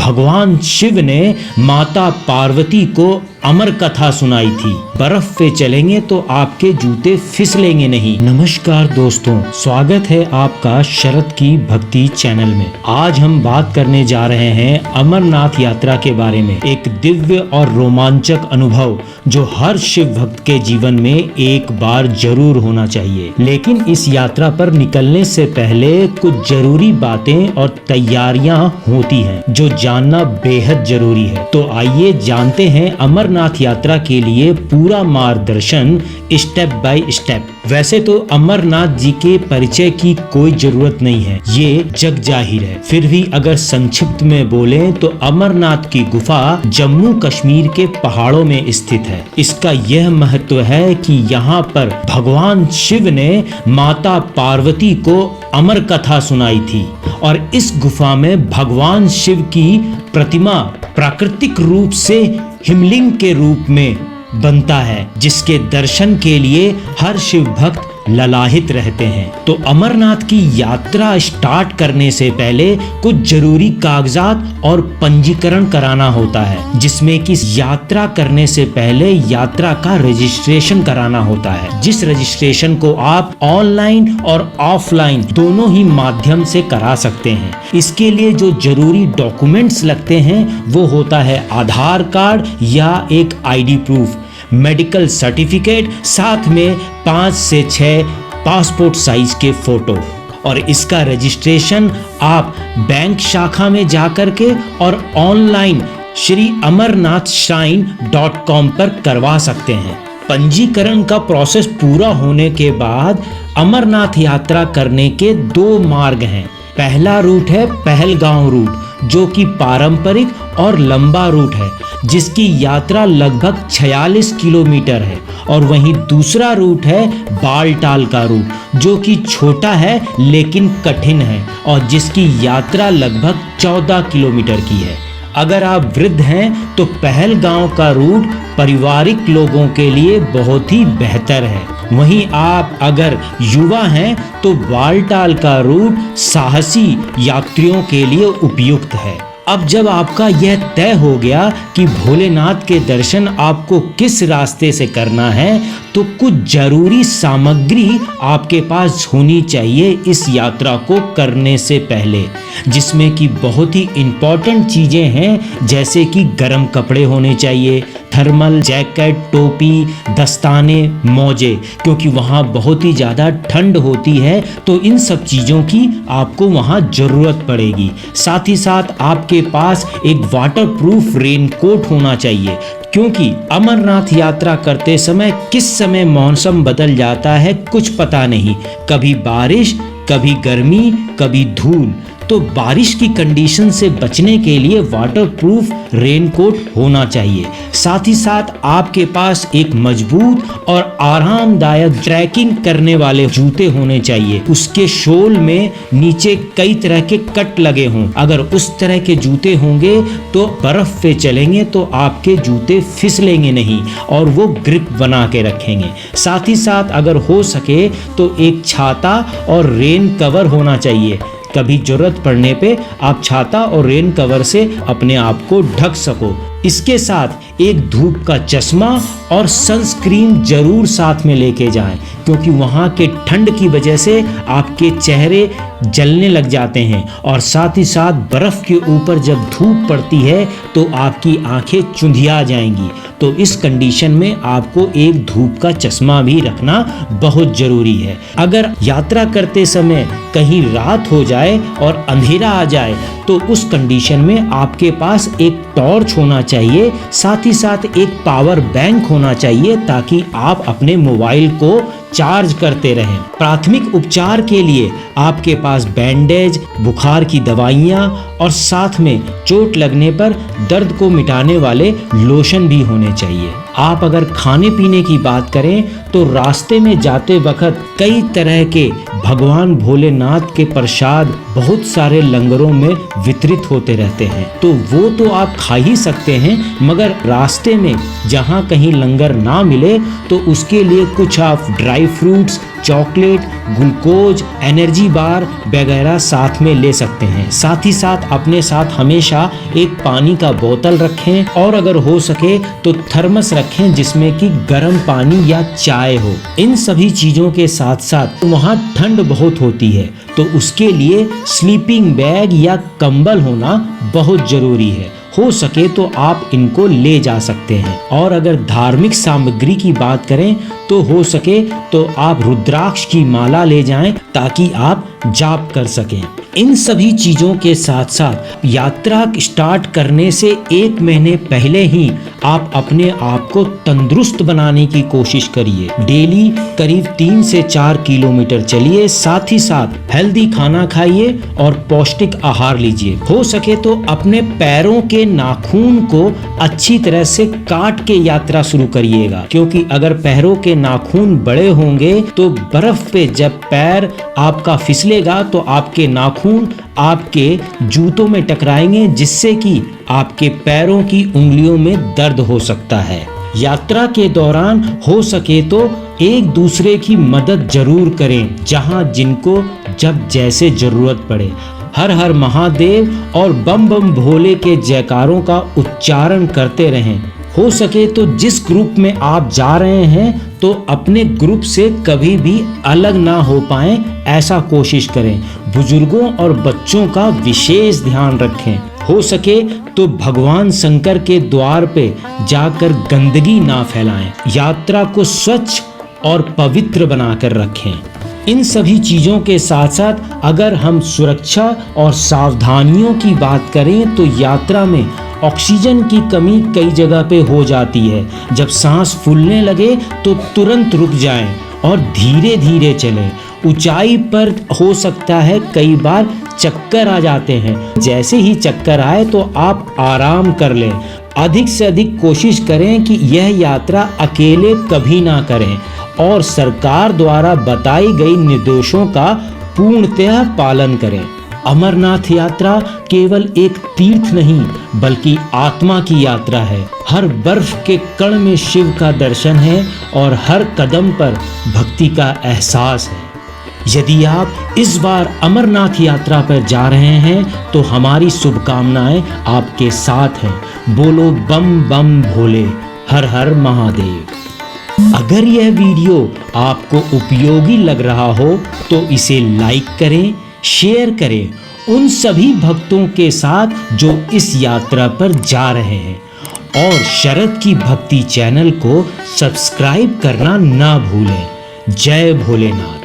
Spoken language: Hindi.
भगवान शिव ने माता पार्वती को अमर कथा सुनाई थी, बर्फ पे चलेंगे तो आपके जूते फिसलेंगे नहीं। नमस्कार दोस्तों, स्वागत है आपका शरद की भक्ति चैनल में। आज हम बात करने जा रहे हैं अमरनाथ यात्रा के बारे में। एक दिव्य और रोमांचक अनुभव जो हर शिव भक्त के जीवन में एक बार जरूर होना चाहिए। लेकिन इस यात्रा पर निकलने से पहले कुछ जरूरी बातें और तैयारियां होती हैं जो जानना बेहद जरूरी है। तो आइए जानते हैं अमरनाथ यात्रा के लिए पूरा मार्गदर्शन स्टेप बाय स्टेप। वैसे तो अमरनाथ जी के परिचय की कोई जरूरत नहीं है, ये जग जाहिर है। फिर भी अगर संक्षिप्त में बोलें तो अमरनाथ की गुफा जम्मू कश्मीर के पहाड़ों में स्थित है। इसका यह महत्व है कि यहाँ पर भगवान शिव ने माता पार्वती को अमर कथा सुनाई थी और इस गुफा में भगवान शिव की प्रतिमा प्राकृतिक रूप से हिमलिंग के रूप में बनता है, जिसके दर्शन के लिए हर शिव भक्त ललाहित रहते हैं। तो अमरनाथ की यात्रा स्टार्ट करने से पहले कुछ जरूरी कागजात और पंजीकरण कराना होता है, जिसमें कि यात्रा करने से पहले यात्रा का रजिस्ट्रेशन कराना होता है, जिस रजिस्ट्रेशन को आप ऑनलाइन और ऑफलाइन दोनों ही माध्यम से करा सकते हैं। इसके लिए जो जरूरी डॉक्यूमेंट्स लगते हैं वो होता है आधार कार्ड या एक आईडी प्रूफ, मेडिकल सर्टिफिकेट, साथ में 5 से 6 पासपोर्ट साइज के फोटो। और इसका रजिस्ट्रेशन आप बैंक शाखा में जाकर के और ऑनलाइन श्री amarnathshrine.com पर करवा सकते हैं। पंजीकरण का प्रोसेस पूरा होने के बाद अमरनाथ यात्रा करने के 2 मार्ग हैं। पहला रूट है पहलगांव रूट, जो कि पारंपरिक और लंबा रूट है, जिसकी यात्रा लगभग 46 किलोमीटर है। और वहीं दूसरा रूट है बालटाल का रूट, जो कि छोटा है लेकिन कठिन है और जिसकी यात्रा लगभग 14 किलोमीटर की है। अगर आप वृद्ध हैं तो पहलगांव का रूट पारिवारिक लोगों के लिए बहुत ही बेहतर है। वहीं आप अगर युवा हैं तो बालटाल का रूट साहसी यात्रियों के लिए उपयुक्त है। अब जब आपका यह तय हो गया कि भोलेनाथ के दर्शन आपको किस रास्ते से करना है, तो कुछ जरूरी सामग्री आपके पास होनी चाहिए इस यात्रा को करने से पहले, जिसमें कि बहुत ही इम्पोर्टेंट चीजें हैं, जैसे कि गर्म कपड़े होने चाहिए, थर्मल जैकेट, टोपी, दस्ताने, मोजे, क्योंकि वहाँ बहुत ही ज़्यादा ठंड होती है, तो इन सब चीज़ों की आपको वहाँ ज़रूरत पड़ेगी। साथ ही साथ आपके पास एक वाटरप्रूफ रेनकोट होना चाहिए, क्योंकि अमरनाथ यात्रा करते समय किस समय मौसम बदल जाता है कुछ पता नहीं, कभी बारिश, कभी गर्मी, कभी धूल। तो बारिश की कंडीशन से बचने के लिए वाटरप्रूफ रेनकोट होना चाहिए। साथ ही साथ आपके पास एक मजबूत और आरामदायक ट्रैकिंग करने वाले जूते होने चाहिए। उसके शोल में नीचे कई तरह के कट लगे हों। अगर उस तरह के जूते होंगे तो बर्फ पे चलेंगे तो आपके जूते फिसलेंगे नहीं और वो ग्रिप बना के रखेंगे। साथ ही साथ अगर हो सके तो एक छाता और रेन कवर होना चाहिए। कभी जरूरत पड़ने पे आप छाता और रेन कवर से अपने आप को ढक सको। इसके साथ एक धूप का चश्मा और सनस्क्रीन जरूर साथ में लेके जाएं, क्योंकि वहाँ के ठंड की वजह से आपके चेहरे जलने लग जाते हैं और साथ ही साथ बर्फ के ऊपर जब धूप पड़ती है तो आपकी आंखें चुंधिया जाएंगी। तो इस कंडीशन में आपको एक धूप का चश्मा भी रखना बहुत जरूरी है। अगर यात्रा करते समय कहीं रात हो जाए और अंधेरा आ जाए तो उस कंडीशन में आपके पास एक टॉर्च होना चाहिए, साथ ही साथ एक पावर बैंक होना चाहिए, ताकि आप अपने मोबाइल को चार्ज करते रहें। प्राथमिक उपचार के लिए आपके पास बैंडेज, बुखार की दवाइयाँ और साथ में चोट लगने पर दर्द को मिटाने वाले लोशन भी होने चाहिए। आप अगर खाने पीने की बात करें तो रास्ते में जाते वक्त कई तरह के भगवान भोलेनाथ के प्रसाद बहुत सारे लंगरों में वितरित होते रहते हैं, तो वो तो आप खा ही सकते हैं, मगर रास्ते में जहाँ कहीं लंगर ना मिले तो उसके लिए कुछ आप dry fruits, chocolate, glucose, energy bar वगैरह साथ में ले सकते हैं। साथ ही साथ अपने साथ हमेशा एक पानी का बोतल रखें और अगर हो सके तो थर्मस रखें जिसमें कि गर्म पानी या चाय हो। इन सभी चीज़ों के साथ साथ वहाँ ठंड बहुत होती है तो उसके लिए स्लीपिंग बैग या कंबल होना बहुत ज़रूरी है। हो सके तो आप इनको ले जा सकते हैं। और अगर धार्मिक सामग्री की बात करें तो हो सके तो आप रुद्राक्ष की माला ले जाएं ताकि आप जाप कर सकें। इन सभी चीज़ों के साथ साथ यात्रा स्टार्ट करने से 1 महीने पहले ही आप अपने आप को तंदुरुस्त बनाने की कोशिश करिए। डेली करीब 3 से 4 किलोमीटर चलिए, साथ ही साथ हेल्दी खाना खाइए और पौष्टिक आहार लीजिए। हो सके तो अपने पैरों के नाखून को अच्छी तरह से काट के यात्रा शुरू करिएगा, क्योंकि अगर पैरों के नाखून बड़े होंगे तो बर्फ पे जब पैर आपका फिसलेगा तो आपके नाखून आपके जूतों में टकराएंगे, जिससे कि आपके पैरों की उंगलियों में दर्द हो सकता है। यात्रा के दौरान हो सके तो एक दूसरे की मदद जरूर करें, जहां जिनको जब जैसे जरूरत पड़े। हर हर महादेव और बम बम भोले के जयकारों का उच्चारण करते रहें। हो सके तो जिस ग्रुप में आप जा रहे हैं तो अपने ग्रुप से कभी भी अलग ना हो पाएं, ऐसा कोशिश करें। बुजुर्गों और बच्चों का विशेष ध्यान रखें। हो सके तो भगवान शंकर के द्वार पे जाकर गंदगी ना फैलाएं। यात्रा को स्वच्छ और पवित्र बनाकर रखें। इन सभी चीज़ों के साथ साथ अगर हम सुरक्षा और सावधानियों की बात करें तो यात्रा में ऑक्सीजन की कमी कई जगह पे हो जाती है। जब सांस फूलने लगे तो तुरंत रुक जाएं और धीरे धीरे चलें। ऊंचाई पर हो सकता है कई बार चक्कर आ जाते हैं। जैसे ही चक्कर आए तो आप आराम कर लें। अधिक से अधिक कोशिश करें कि यह यात्रा अकेले कभी ना करें और सरकार द्वारा बताई गई निर्देशों का पूर्णतः पालन करें। अमरनाथ यात्रा केवल एक तीर्थ नहीं बल्कि आत्मा की यात्रा है। हर बर्फ के कण में शिव का दर्शन है और हर कदम पर भक्ति का एहसास है। यदि आप इस बार अमरनाथ यात्रा पर जा रहे हैं तो हमारी शुभकामनाएं आपके साथ हैं। बोलो बम बम भोले, हर हर महादेव। अगर यह वीडियो आपको उपयोगी लग रहा हो तो इसे लाइक करें, शेयर करें उन सभी भक्तों के साथ जो इस यात्रा पर जा रहे हैं, और शरद की भक्ति चैनल को सब्सक्राइब करना ना भूलें। जय भोलेनाथ।